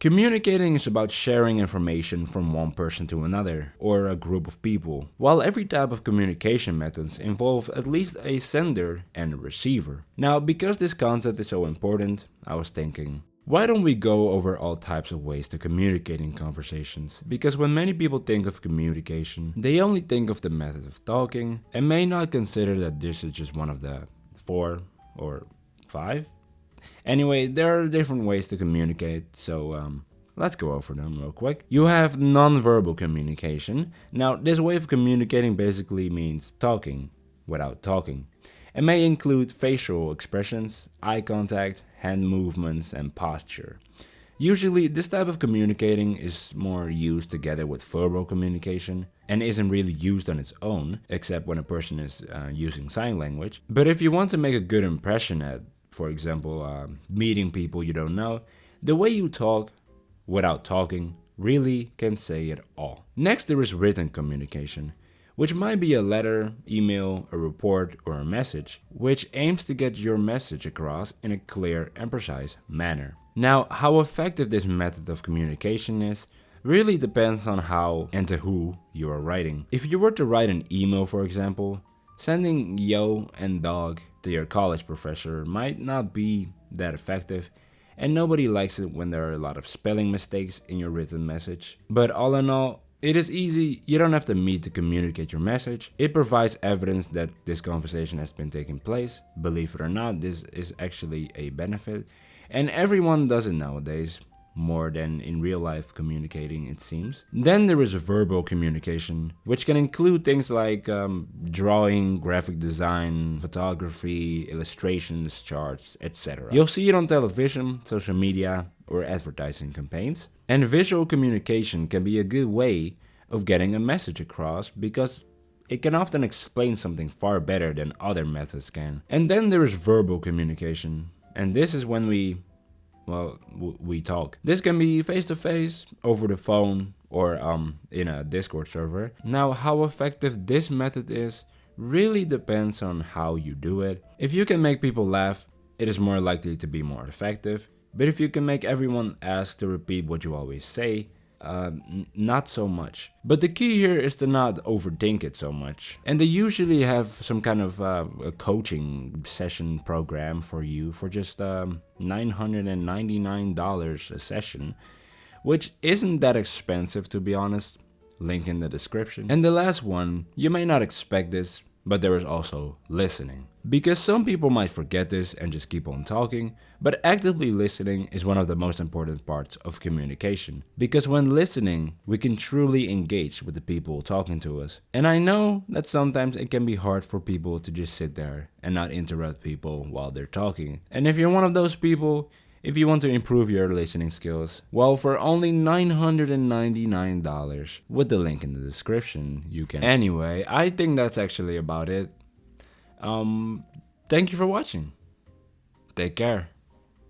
Communicating is about sharing information from one person to another, or a group of people, while every type of communication methods involve at least a sender and a receiver. Now, because this concept is so important, I was thinking, why don't we go over all types of ways to communicate in conversations? Because when many people think of communication, they only think of the method of talking and may not consider that this is just one of the 4 or 5. Anyway, there are different ways to communicate, so let's go over them real quick. You have non-verbal communication. Now, this way of communicating basically means talking without talking. It may include facial expressions, eye contact, hand movements, and posture. Usually, this type of communicating is more used together with verbal communication and isn't really used on its own, except when a person is using sign language. But if you want to make a good impression at, for example, meeting people you don't know, the way you talk without talking really can say it all. Next, there is written communication, which might be a letter, email, a report, or a message, which aims to get your message across in a clear and precise manner. Now, how effective this method of communication is really depends on how and to who you are writing. If you were to write an email, for example, sending yo and dog to your college professor might not be that effective, and nobody likes it when there are a lot of spelling mistakes in your written message. But all in all, it is easy. You don't have to meet to communicate your message. It provides evidence that this conversation has been taking place. Believe it or not, this is actually a benefit, and everyone does it nowadays, more than in real life communicating, it seems. Then there is verbal communication, which can include things like drawing, graphic design, photography, illustrations, charts, etc. You'll see it on television, social media, or advertising campaigns. And visual communication can be a good way of getting a message across because it can often explain something far better than other methods can. And then there is verbal communication, and this is when we talk. This can be face to face, over the phone, or in a Discord server. Now, how effective this method is really depends on how you do it. If you can make people laugh, it is more likely to be more effective. But if you can make everyone ask to repeat what you always say, not so much. But the key here is to not overthink it so much. And they usually have some kind of a coaching session program for you for just $999 a session, which isn't that expensive, to be honest. Link in the description. And the last one, you may not expect this, but there is also listening. Because some people might forget this and just keep on talking, but actively listening is one of the most important parts of communication. Because when listening, we can truly engage with the people talking to us. And I know that sometimes it can be hard for people to just sit there and not interrupt people while they're talking. And if you're one of those people, if you want to improve your listening skills, well, for only $999 with the link in the description, you can. Anyway, I think that's actually about it. Thank you for watching. Take care.